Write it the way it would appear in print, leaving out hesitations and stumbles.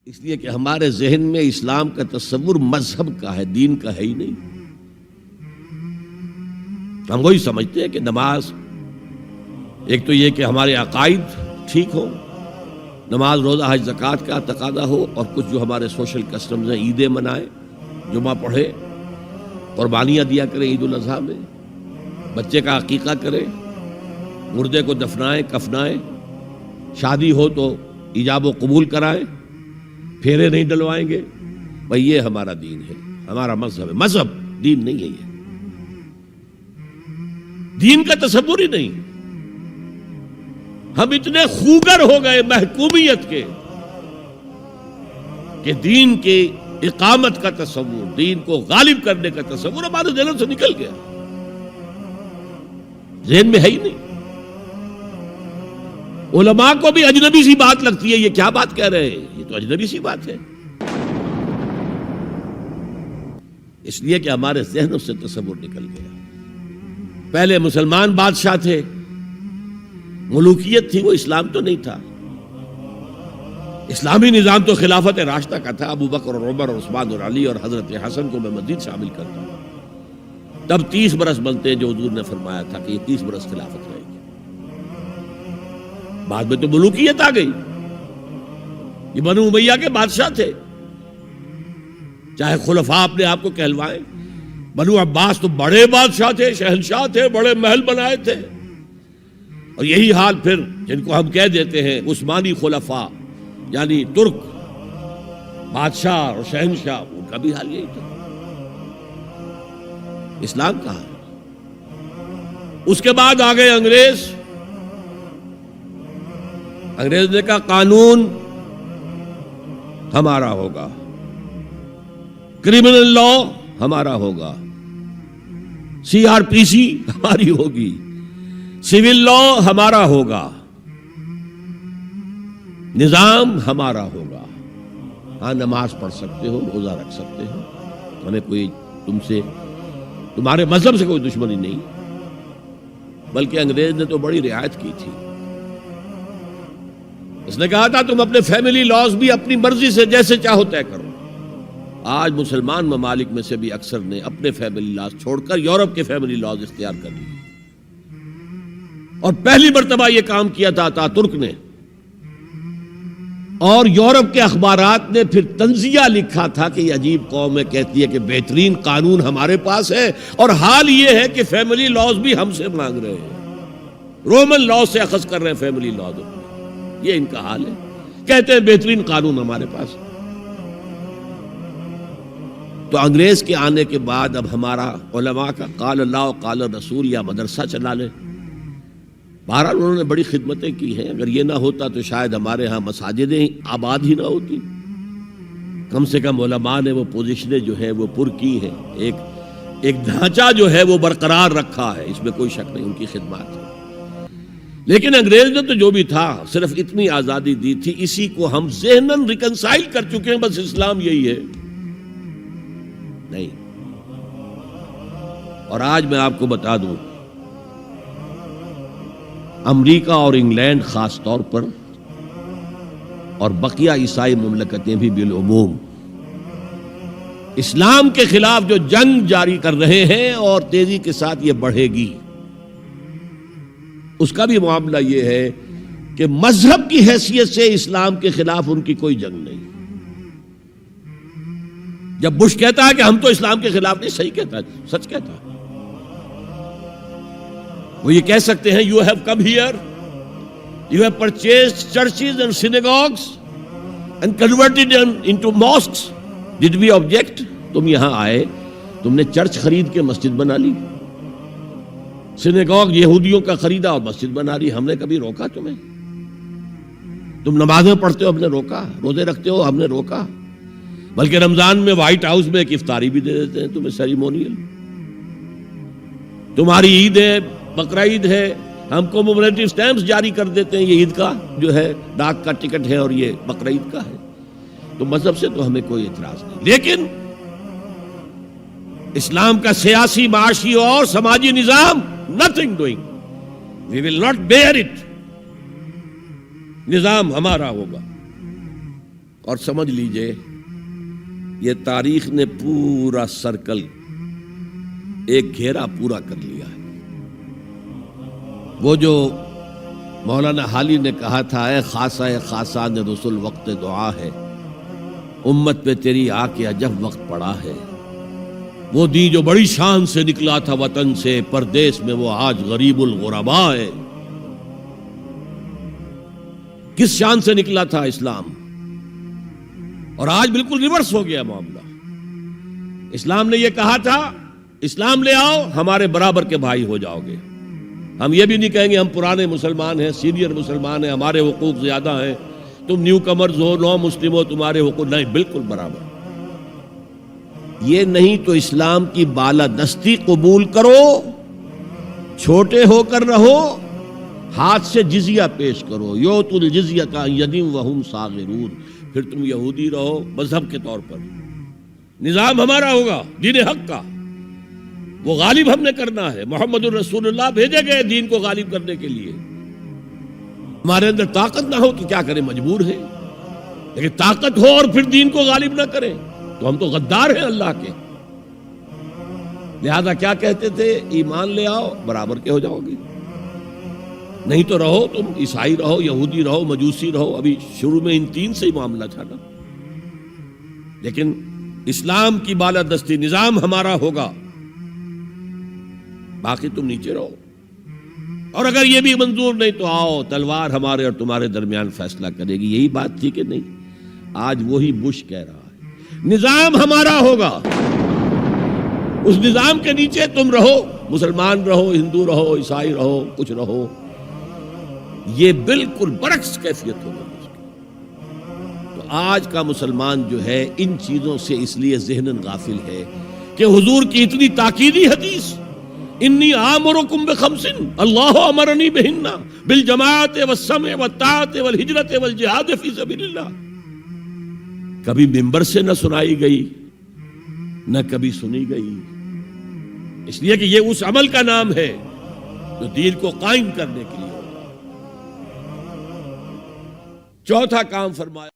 اس لیے کہ ہمارے ذہن میں اسلام کا تصور مذہب کا ہے، دین کا ہے ہی نہیں۔ ہم وہی سمجھتے ہیں کہ نماز، ایک تو یہ کہ ہمارے عقائد ٹھیک ہو، نماز روزہ حج زکوٰۃ کا تقاضا ہو، اور کچھ جو ہمارے سوشل کسٹمز ہیں، عیدیں منائیں، جمعہ پڑھے، قربانیاں دیا کریں عید الاضحیٰ میں، بچے کا عقیقہ کریں، مردے کو دفنائیں کفنائیں، شادی ہو تو ایجاب و قبول کرائیں، پھیرے نہیں ڈلوائیں گے۔ بھئی یہ ہمارا دین ہے، ہمارا مذہب ہے۔ مذہب دین نہیں ہے، یہ دین کا تصور ہی نہیں۔ ہم اتنے خوگر ہو گئے محکومیت کے کہ دین کی اقامت کا تصور، دین کو غالب کرنے کا تصور ہمارے ذہن سے نکل گیا، ذہن میں ہے ہی نہیں۔ علماء کو بھی اجنبی سی بات لگتی ہے، یہ کیا بات کہہ رہے ہیں، یہ تو اجنبی سی بات ہے، اس لیے کہ ہمارے ذہنوں سے تصور نکل گیا۔ پہلے مسلمان بادشاہ تھے، ملوکیت تھی، وہ اسلام تو نہیں تھا۔ اسلامی نظام تو خلافت راشدہ کا تھا، ابو بکر اور عمر اور عثمان اور علی اور حضرت حسن کو میں مزید شامل کرتا ہوں۔ تب 30 برس بنتے ہیں جو حضور نے فرمایا تھا کہ یہ 30 برس خلافت رہے گی۔ بعد میں تو ملوکیت آ گئی، یہ بنو امیہ کے بادشاہ تھے، چاہے خلفاء اپنے آپ کو کہلوائیں۔ بنو عباس تو بڑے بادشاہ تھے، شہنشاہ تھے، بڑے محل بنائے تھے، اور یہی حال پھر جن کو ہم کہہ دیتے ہیں عثمانی خلفاء، یعنی ترک بادشاہ اور شہنشاہ، ان کا بھی حال یہی تھا۔ اسلام کہاں ہے؟ اس کے بعد آ گئے انگریز۔ انگریز نے کہا قانون ہمارا ہوگا، کرمنل لا ہمارا ہوگا، CRPC ہماری ہوگی، سول لا ہمارا ہوگا، نظام ہمارا ہوگا۔ ہاں نماز پڑھ سکتے ہو، روزہ رکھ سکتے ہو، ہمیں کوئی تمہارے مذہب سے کوئی دشمنی نہیں، بلکہ انگریز نے تو بڑی رعایت کی تھی۔ اس نے کہا تھا تم اپنے فیملی لاز بھی اپنی مرضی سے جیسے چاہو طے کرو۔ آج مسلمان ممالک میں سے بھی اکثر نے اپنے فیملی لاز چھوڑ کر یورپ کے فیملی لاز اختیار کر لیے، اور پہلی مرتبہ یہ کام کیا تھا ترک نے، اور یورپ کے اخبارات نے پھر تنزیہ لکھا تھا کہ یہ عجیب قوم ہے، کہتی ہے کہ بہترین قانون ہمارے پاس ہے، اور حال یہ ہے کہ فیملی لاز بھی ہم سے مانگ رہے ہیں، رومن لاز سے اخذ کر رہے ہیں فیملی لاز، یہ ان کا حال ہے، کہتے ہیں بہترین قانون ہمارے پاس۔ تو انگریز کے آنے کے بعد اب ہمارا علماء کا قال اللہ و قال رسول یا مدرسہ چلا لے۔ بہرحال انہوں نے بڑی خدمتیں کی ہیں، اگر یہ نہ ہوتا تو شاید ہمارے ہاں مساجدیں آباد ہی نہ ہوتی۔ کم سے کم علماء نے وہ پوزیشنیں جو ہے وہ پر کی ہیں، ایک ڈھانچہ جو ہے وہ برقرار رکھا ہے، اس میں کوئی شک نہیں، ان کی خدمات ہے۔ لیکن انگریز نے تو جو بھی تھا صرف اتنی آزادی دی تھی، اسی کو ہم ذہناً ریکنسائل کر چکے ہیں، بس اسلام یہی ہے نہیں۔ اور آج میں آپ کو بتا دوں، امریکہ اور انگلینڈ خاص طور پر، اور بقیہ عیسائی مملکتیں بھی بالعموم، اسلام کے خلاف جو جنگ جاری کر رہے ہیں، اور تیزی کے ساتھ یہ بڑھے گی، اس کا بھی معاملہ یہ ہے کہ مذہب کی حیثیت سے اسلام کے خلاف ان کی کوئی جنگ نہیں۔ جب بش کہتا ہے کہ ہم تو اسلام کے خلاف نہیں، صحیح کہتا ہے، سچ کہتا ہے، وہ یہ کہہ سکتے ہیں you have come here, you have purchased churches and synagogues and converted them into mosques, did we object? تم یہاں آئے، تم نے چرچ خرید کے مسجد بنا لی، سینیگوگ یہودیوں کا خریدا اور مسجد بنا لی، ہم نے کبھی روکا تمہیں؟ تم نمازیں پڑھتے ہو، ہم نے روکا؟ روزے رکھتے ہو، ہم نے روکا؟ بلکہ رمضان میں وائٹ ہاؤس میں ایک افطاری بھی دے دیتے ہیں تمہیں، سیریمونیل۔ تمہاری عید ہے، بقرہ عید ہے، ہم کو کومیموریٹو سٹیمپس جاری کر دیتے ہیں، یہ عید کا جو ہے ڈاک کا ٹکٹ ہے اور یہ بقرہ عید کا ہے۔ تو مذہب سے تو ہمیں کوئی اعتراض نہیں، لیکن اسلام کا سیاسی، معاشی اور سماجی نظام nothing doing, we will not bear it، نظام ہمارا ہوگا۔ اور سمجھ لیجئے یہ تاریخ نے پورا سرکل ایک گھیرا پورا کر لیا ہے۔ وہ جو مولانا حالی نے کہا تھا، اے خاصہ خاصان رسول وقت دعا ہے، امت پہ تیری آ کے عجب وقت پڑا ہے۔ وہ دی جو بڑی شان سے نکلا تھا وطن سے، پردیس میں وہ آج غریب الغرباء ہے۔ کس شان سے نکلا تھا اسلام، اور آج بالکل ریورس ہو گیا معاملہ۔ اسلام نے یہ کہا تھا اسلام لے آؤ، ہمارے برابر کے بھائی ہو جاؤ گے۔ ہم یہ بھی نہیں کہیں گے ہم پرانے مسلمان ہیں، سینئر مسلمان ہیں، ہمارے حقوق زیادہ ہیں، تم نیو کمرز ہو، نو مسلم ہو، تمہارے حقوق نہیں، بالکل برابر۔ یہ نہیں تو اسلام کی بالادستی قبول کرو، چھوٹے ہو کر رہو، ہاتھ سے جزیہ پیش کرو، یوت الجزیۃ عن ید وہم صاغرون، پھر تم یہودی رہو مذہب کے طور پر، نظام ہمارا ہوگا دین حق کا، وہ غالب ہم نے کرنا ہے۔ محمد الرسول اللہ بھیجے گئے دین کو غالب کرنے کے لیے۔ ہمارے اندر طاقت نہ ہو تو کیا کریں، مجبور ہیں، لیکن طاقت ہو اور پھر دین کو غالب نہ کریں تو ہم تو غدار ہیں اللہ کے۔ لہذا کیا کہتے تھے، ایمان لے آؤ برابر کے ہو جاؤ گے، نہیں تو رہو تم عیسائی رہو، یہودی رہو، مجوسی رہو۔ ابھی شروع میں ان تین سے ہی معاملہ تھا نا، لیکن اسلام کی بالادستی نظام ہمارا ہوگا، باقی تم نیچے رہو، اور اگر یہ بھی منظور نہیں تو آؤ تلوار ہمارے اور تمہارے درمیان فیصلہ کرے گی۔ یہی بات تھی کہ نہیں؟ آج وہی بش کہہ رہا ہے نظام ہمارا ہوگا، اس نظام کے نیچے تم رہو، مسلمان رہو، ہندو رہو، عیسائی رہو، کچھ رہو۔ یہ بالکل برعکس کیفیت ہوگا۔ تو آج کا مسلمان جو ہے ان چیزوں سے اس لیے ذہناً غافل ہے کہ حضور کی اتنی تاکیدی حدیث، انی آمرکم بخمس اللہ امرنی بہن بالجماعت والسمع والطاعت والہجرت والجہاد فی سبیل اللہ، کبھی ممبر سے نہ سنائی گئی، نہ کبھی سنی گئی، اس لیے کہ یہ اس عمل کا نام ہے جو دین کو قائم کرنے کے لیے ہوگا۔ چوتھا کام فرمایا